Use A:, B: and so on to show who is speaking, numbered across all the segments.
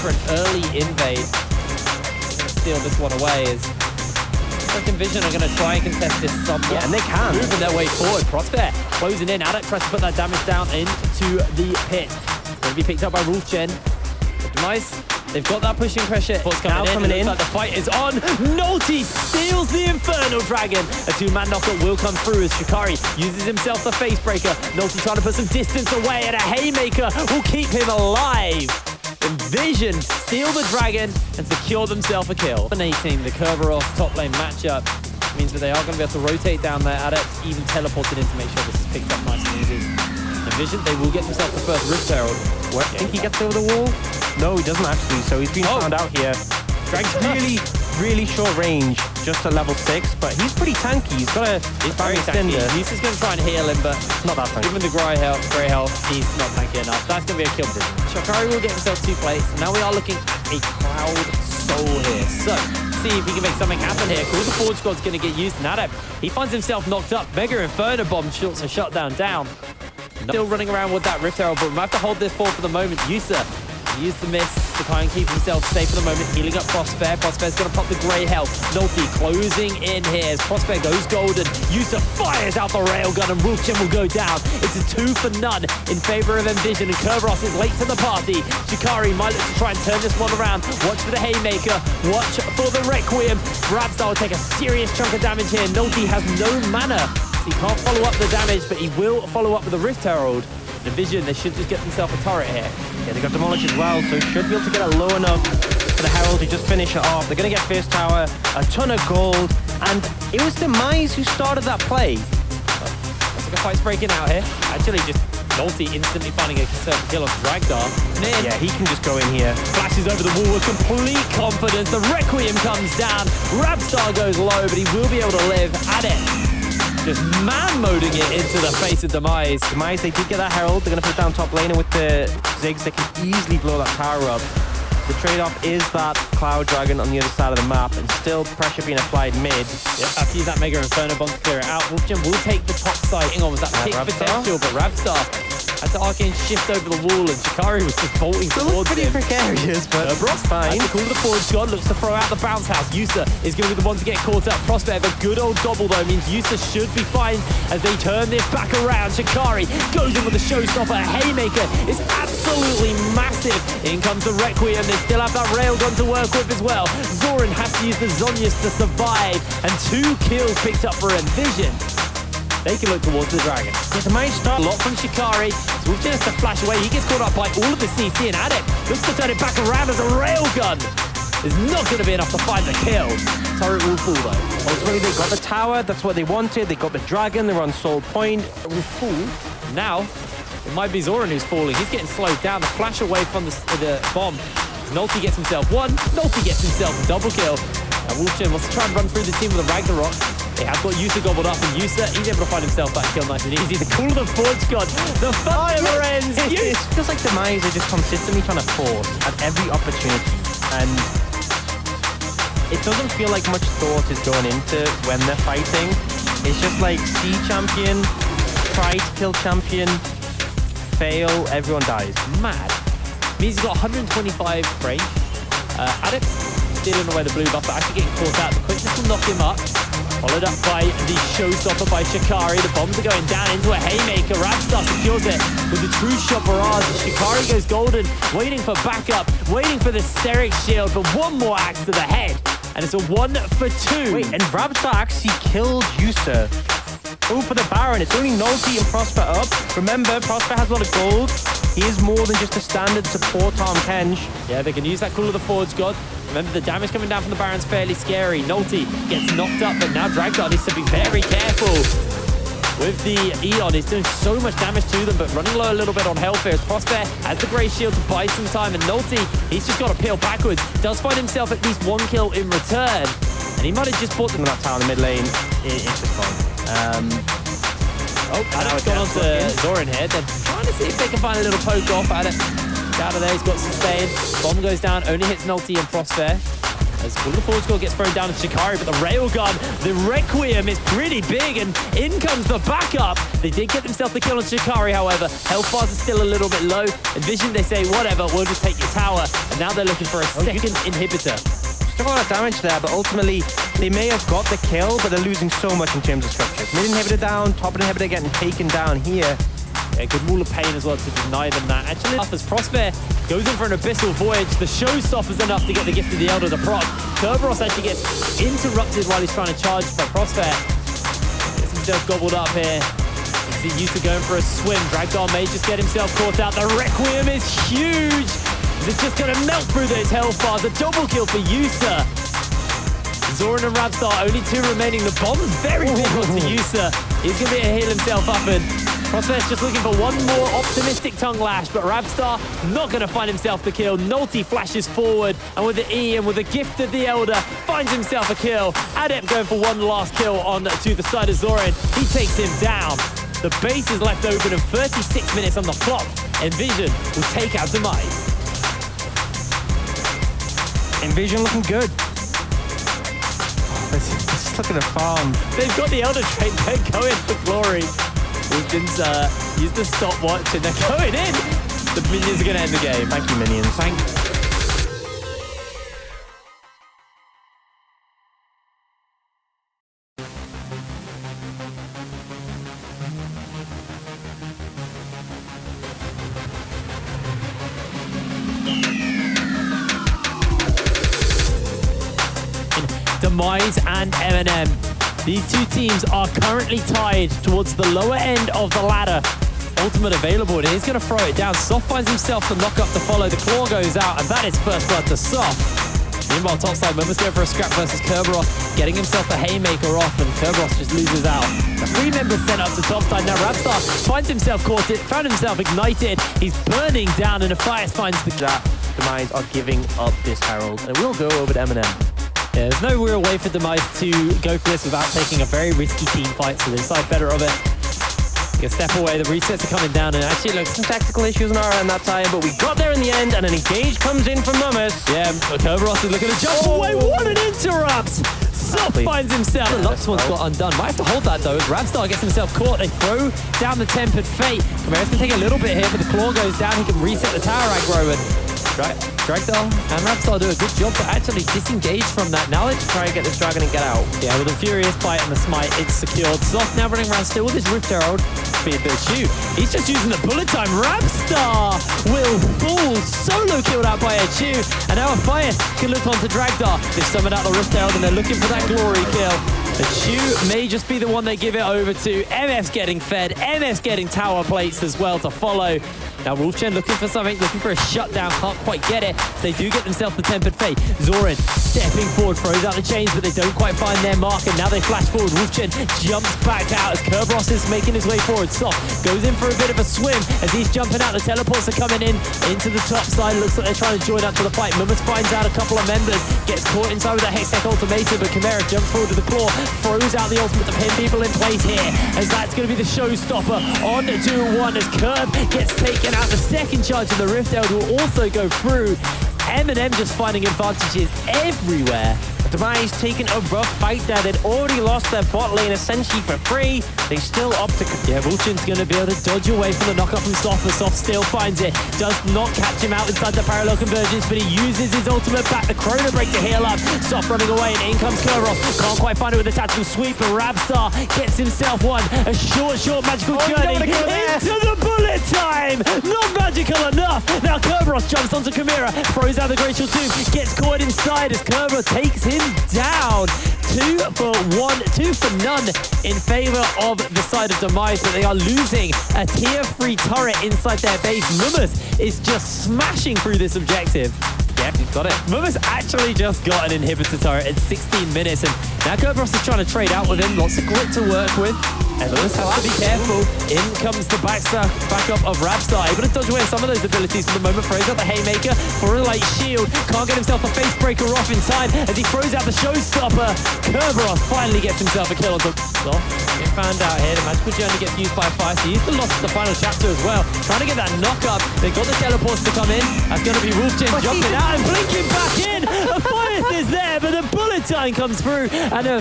A: for an early invade. Steal this one away is... Nvision are going to try and contest this somewhat.
B: Yeah, and they can.
A: Moving their way forward. Prosper closing in. Adept tries to put that damage down into the pit. It's going to be picked up by Wolfgen. Nice. They've got that pushing pressure.
B: Now coming in.
A: Like the fight is on. Nolty steals the Infernal Dragon. A two-man knockup will come through as Shikari uses himself the face breaker. Nolty trying to put some distance away, and a haymaker will keep him alive. Nvision steal the dragon and secure themselves a kill. Dominating the Kerberos top lane matchup means that they are going to be able to rotate down there. Adept even teleported in to make sure this is picked up nice and easy. Nvision, they will get themselves the first Rift Herald.
B: Where do you think he gets over the wall? No, he doesn't actually, so he's been found out here. Dragon's really short range, just at level 6, but he's pretty tanky. He's got a
A: very tanky. He's just going to try and heal him, but
B: not that tanky.
A: Given the grey health, he's not tanky enough. That's going to be a kill for him. Shikari will get himself 2 plates. Now we are looking at a Cloud Soul here. So, see if he can make something happen here. All the Forge God's going to get used. And Adept, he finds himself knocked up. Mega Inferno Bomb shoots a shutdown down. Still running around with that Rift Herald, but we might have to hold this for the moment. Yusa used the miss to try and keep himself safe for the moment, healing up Prosper. Prosper's going to pop the grey health. Nolty closing in here as Prosper goes golden. Yusa fires out the railgun and Wolfgen will go down. It's a 2 for none in favor of Nvision, and Kerberos is late to the party. Shikari might look to try and turn this one around. Watch for the haymaker. Watch for the Requiem. Rabstar will take a serious chunk of damage here. Nolty has no mana. He can't follow up the damage, but he will follow up with the Rift Herald. Nvision, they should just get themselves a turret here.
B: Yeah, they got demolished as well, so should be able to get it low enough for the Herald to just finish it off. They're going to get first tower, a ton of gold, and it was Demise who started that play.
A: Looks like a fight's breaking out here. Actually, just Nolty instantly finding a conservative kill on Dragdar.
B: Yeah, he can just go in here.
A: Flashes over the wall with complete confidence. The Requiem comes down. Rabstar goes low, but he will be able to live at it. Just man-moding it into the face of Demise.
B: Demise, they did get that Herald. They're going to put it down top lane, and with the Ziggs, they can easily blow that tower up. The trade-off is that Cloud Dragon on the other side of the map, and still pressure being applied mid.
A: Yep, have to use that Mega Inferno Bomb to clear it out. Wolfgen will take the top side. Hang on with that pick potential, but Rabstar had to arcane shift over the wall, and Shikari was just bolting towards him.
B: Pretty precarious, but
A: Kerberos
B: fine.
A: That's the call of the Forge God, looks to throw out the bounce house. Yusa is going to be the one to get caught up. Prosper, a good old gobble though, means Yusa should be fine as they turn this back around. Shikari goes in with a showstopper. A haymaker is absolutely massive. In comes the Requiem. They still have that railgun to work with as well. Zoran has to use the Zhonya's to survive, and 2 kills picked up for Nvision. They can look towards the dragon.
B: It's a nice start.
A: A lot from Shikari. Wolfgen has to flash away. He gets caught up by all of the CC, and Adept looks to turn it back around as a railgun. Is not going to be enough to find the kill. Turret will fall though.
B: Ultimately, they got the tower. That's what they wanted. They got the dragon. They're on Soul Point.
A: It will fall. Now, it might be Zoran who's falling. He's getting slowed down. The flash away from the bomb. Nolty gets himself 1. Nolty gets himself a double kill. Wolfgen wants to try and run through the team with a Ragnarok. They have got Yusa gobbled up, and Yusa, he's able to find himself that kill nice and easy. The call of the Forge God. The fun never ends.
B: It feels like Demise are just consistently trying to force at every opportunity, and it doesn't feel like much thought is going into when they're fighting. It's just like see champion, try to kill champion, fail, everyone dies.
A: Mad. Means he's got 125 range. Adept stealing away the blue buff, but actually getting caught out. The quickness will knock him up. Followed up by the showstopper by Shikari. The bombs are going down into a haymaker. Rabstar secures it with the true shot barrage. Shikari goes golden, waiting for backup, waiting for the Steric shield, but one more axe to the head. And it's a 1 for 2.
B: Wait, and Rabstar actually killed Yusa. Oh, for the Baron. It's only Nolty and Prosper up. Remember, Prosper has a lot of gold. He is more than just a standard support on Kenj.
A: Yeah, they can use that Call of the Forge God. Remember, the damage coming down from the Baron's fairly scary. Nolty gets knocked up, but now Dragdar needs to be very careful. With the Eon, he's doing so much damage to them, but running low a little bit on health here. Prosper has the Grey Shield to buy some time, and Nolty, he's just got to peel backwards. Does find himself at least 1 kill in return, and he might have just bought them
B: that tower in the mid lane. It's just gone.
A: Adept's gone on to Zoran here. They're trying to see if they can find a little poke off. Adept out of there, he's got sustained. Bomb goes down, only hits Nolty and Prosper. As all the forward score gets thrown down to Shikari, but the railgun, the Requiem is pretty big, and in comes the backup. They did get themselves the kill on Shikari, however. Health bars are still a little bit low. Nvision, they say, whatever, we'll just take your tower. And now they're looking for a second inhibitor.
B: Still a lot of damage there, but ultimately they may have got the kill, but they're losing so much in terms of structure. Mid inhibitor down, top inhibitor getting taken down here.
A: Yeah, good wall of pain as well to deny them that. Actually, as Prospere goes in for an Abyssal Voyage, the showstopper's enough to get the Gift of the Elder to proc. Kerberos actually gets interrupted while he's trying to charge by Prospere. Gets himself gobbled up here. He's used to going for a swim. Dragdar may just get himself caught out. The Requiem is huge. It's just going to melt through those health bars. A double kill for Yusa. Zoran and Rabstar, only two remaining. The bomb's very big onto Yusa. He's going to be able to heal himself up, and Prospere's just looking for one more optimistic tongue lash, but Rabstar not going to find himself the kill. Nolty flashes forward, and with the E and with the Gift of the Elder, finds himself a kill. Adept going for one last kill on to the side of Zoran. He takes him down. The base is left open and 36 minutes on the clock. Nvision will take out Demise.
B: Nvision looking good. Just look at the farm.
A: They've got the Elder Trait. They're going for glory. Legends use the stopwatch and they're going in. The minions are going to end the game.
B: Thank you, minions.
A: Thank you. Demise and MNM. These two teams are currently tied towards the lower end of the ladder. Ultimate available, and he's going to throw it down. Soft finds himself the knock-up to follow. The claw goes out, and that is first blood to Soft. Meanwhile, topside, Momo's going for a scrap versus Kerberos, getting himself the haymaker off, and Kerberos just loses out. The three members sent up to topside. Now Rabstar finds himself caught, found himself ignited. He's burning down, and Aphias finds the gap.
B: Demise are giving up this Herald, and it will go over to MNM.
A: Yeah, there's no real way for Demise to go for this without taking a very risky team fight, so they decide better of it. You can step away, the resets are coming down, and actually looks
B: some tactical issues on our end that time, but we got there in the end, and an engage comes in from Momus.
A: Yeah, Kerberos is looking to jump away. What an interrupt! Soft finds himself. The Lux one's got undone. Might have to hold that though, as Rabstar gets himself caught. They throw down the Tempered Fate. Chimera's can take a little bit here, but the claw goes down. He can reset the tower aggro, and Dragdar and Rabstar do a good job to actually disengage from that. Now let's try and get this dragon and get out. Yeah, with a Furious Bite and the Smite, it's secured. Soft now running around still with his Rift Herald. Be a bit of Chew. He's just using the bullet time. Rabstar will fall. Solo killed out by a Chew. And now Aphias can look onto Dragdar. They've summoned out the Rift Herald and they're looking for that glory kill. The Chew may just be the one they give it over to. MF's getting fed. MF's getting tower plates as well to follow. Now Wolfchen looking for something, looking for a shutdown, can't quite get it. So they do get themselves the Tempered Fate. Zoran stepping forward, throws out the chains, but they don't quite find their mark, and now they flash forward. Wolfchen jumps back out as Kerberos is making his way forward. Soft goes in for a bit of a swim as he's jumping out. The teleports are coming in into the top side. Looks like they're trying to join up to the fight. Mumus finds out a couple of members, gets caught inside with a Hextech Ultimatum, but Chimera jumps forward to the claw, throws out the ultimate to pin people in place here, as that's going to be the showstopper on 2-1 as Kerb gets taken out. The second charge of the Rift Herald will also go through. MNM just finding advantages everywhere.
B: Demise taking a rough fight there. They'd already lost their bot lane essentially for free. They still opt to...
A: Yeah, Vulchin's going to be able to dodge away from the knockup from Soft, but Soft still finds it. Does not catch him out inside the parallel convergence, but he uses his ultimate back, the Chrono Break to heal up. Soft running away, and in comes Kerberos. Can't quite find it with a tactical sweep, but Rabstar gets himself one. A short magical journey into the bullet time. Not magical enough. Now Kerberos jumps onto Chimera, throws out the Glacial Tomb, gets caught inside as Kerberos takes him down. 2 for 1, 2 for none in favor of the side of Demise, but they are losing a tier 3 turret inside their base. Mumus is just smashing through this objective. Yeah, he's got it. Mumus actually just got an inhibitor turret in 16 minutes, and now Kerberos is trying to trade out with him. Lots of grit to work with. Everyone has to be careful. In comes the backup of Rabstar. Able to dodge away some of those abilities for the moment. Throws out the Haymaker for a light shield. Can't get himself a face breaker off in time as he throws out the showstopper. Kerberos finally gets himself a kill on top. Get found out here. The magical journey gets used by Fire. So he's the loss of the final chapter as well. Trying to get that knock up. They've got the teleports to come in. That's going to be Wolfgen jumping out and blinking back in. A Fire is there, but the bullet time comes through. And a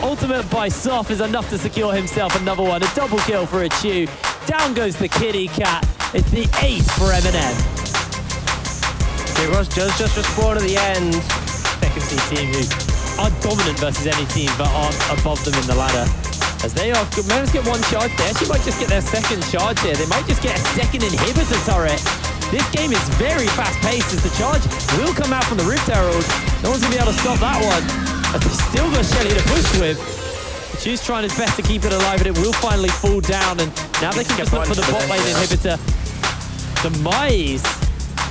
A: ultimate by Soft is enough to secure himself another one. A double kill for a Chew. Down goes the kitty cat. It's the ace for MNM.
B: Ross does just respawn at the end.
A: Second C team who are dominant versus any team but aren't above them in the ladder. As they are managed to get one charge, they actually might just get their second charge here. They might just get a second inhibitor turret. This game is very fast-paced as the charge will come out from the Rift Herald. No one's going to be able to stop that one. But they've still got Shelly to push with. Chu's trying his best to keep it alive, but it will finally fall down. And now they can just look for the bot lane inhibitor. Demise.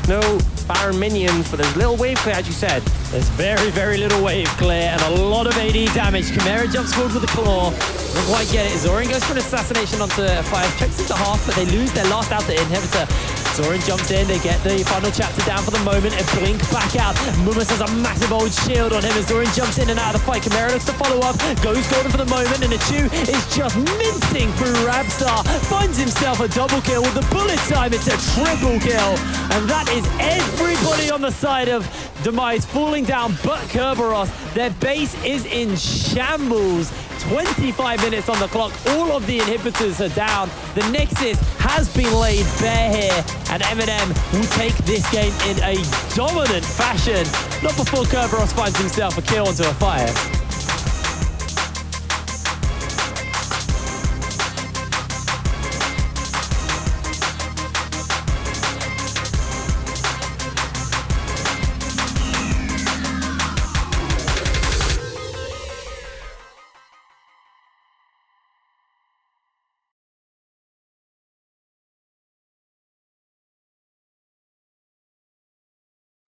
B: No Baron minions, but there's little wave clear, as you said.
A: There's very, very little wave clear and a lot of AD damage. Chimera jumps forward with a claw. Doesn't quite get it. Zoran goes for an assassination onto Fire. Checks into half, but they lose their last out to inhibitor. Zoran jumps in, they get the final chapter down for the moment and blink back out. Mumus has a massive old shield on him as Zoran jumps in and out of the fight. Chimera looks to follow up, goes golden for the moment, and Chu is just mincing through Rabstar. Finds himself a double kill with the bullet time. It's a triple kill. And that is everybody on the side of Demise falling down but Kerberos. Their base is in shambles. 25 minutes on the clock. All of the inhibitors are down. The Nexus has been laid bare here, and MNM will take this game in a dominant fashion. Not before Kerberos finds himself a kill onto a Fire.